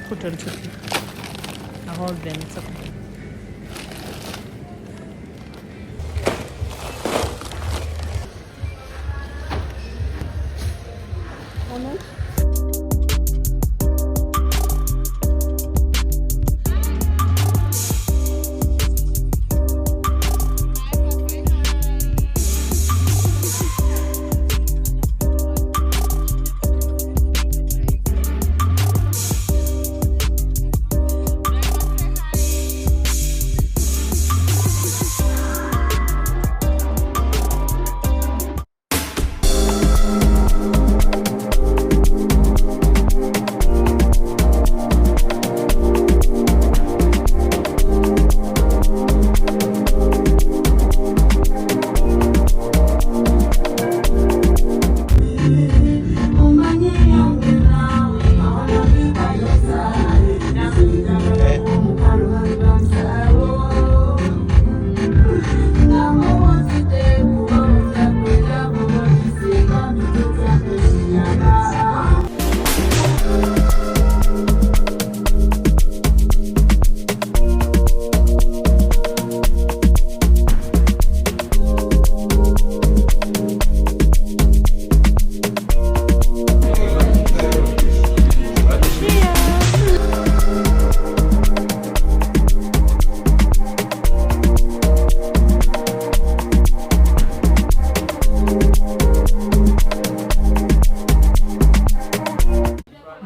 Put on two. I hold them. It's okay.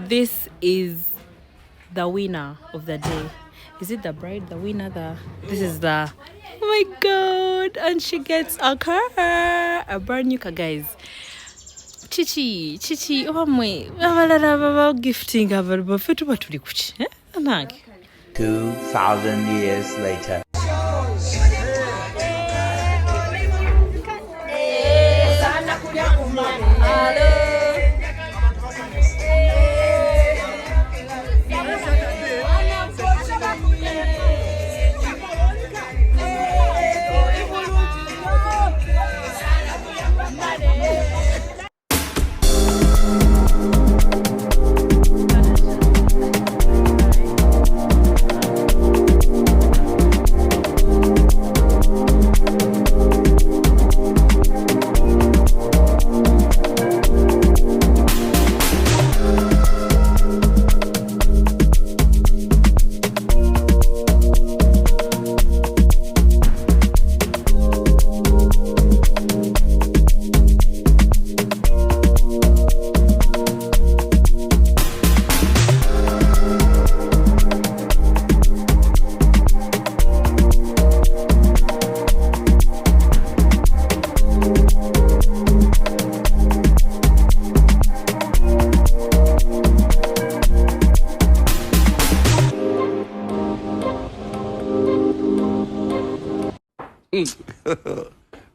This is the winner of the day. Is it the bride, the winner, this is the, oh my god, and she gets a car, a brand new car, guys. Chichi obamwe abalala baba gifting abalaba fetu batuli kuchi nange 2000 years later.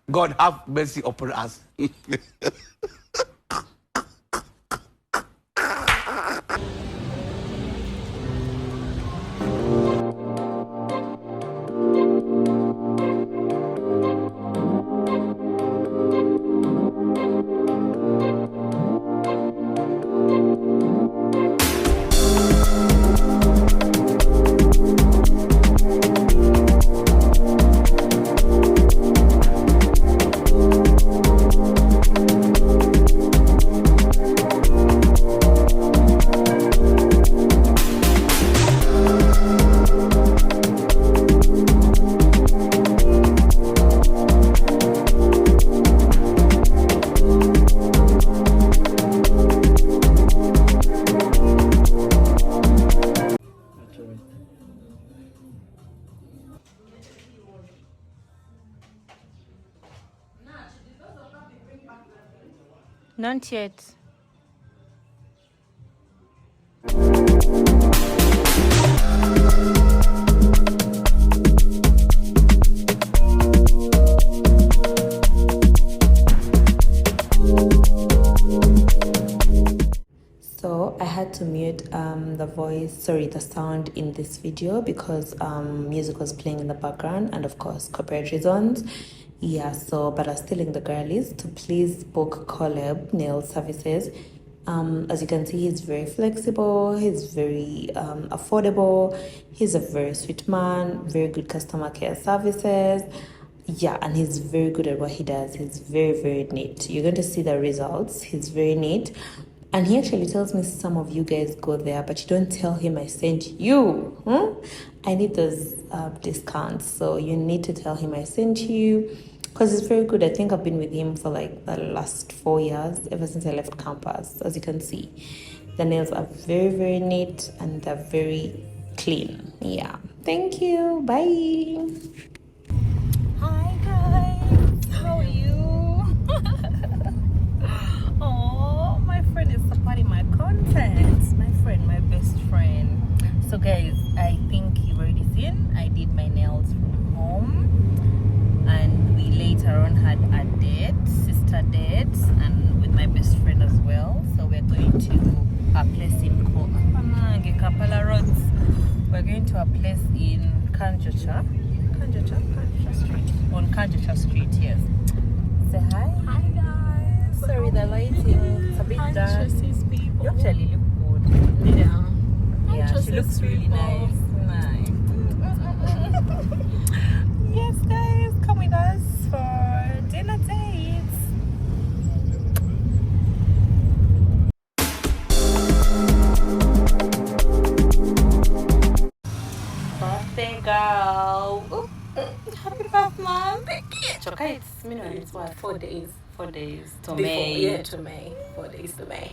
God have mercy upon us. Not yet. So I had to mute the sound in this video because music was playing in the background, and of course copyright reasons. Yeah, so but I'm still in the girlies to please book Collab nail services. As you can see, he's very flexible, he's very affordable, he's a very sweet man, very good customer care services. Yeah, and he's very good at what he does. He's very, very neat. You're going to see the results. He's very neat. And he actually tells me some of you guys go there, but you don't tell him I sent you. I need those discounts. So you need to tell him I sent you because it's very good. I think I've been with him for like the last 4 years, ever since I left campus. As you can see, the nails are very, very neat and they're very clean. Yeah. Thank you. Bye. Hi guys, how are you? Oh, my friend is supporting my content. My friend, my best friend. So guys, I think you've already seen I did my nails from home, and we later on had a date, sister date, and with my best friend as well. So we're going to a place in Kapala Roads. We're going to a place in Kanjocha Street. On Kanjocha Street, yes. Say hi. Hi guys. Sorry, the lighting. It's a bit dark. You actually look good. Yeah, she looks really nice. Yes, guys, come with us for dinner dates. Birthday girl. Ooh, happy birthday, mom. Okay, it's what, 4 days? 4 days to May. Yeah, to May. 4 days to May.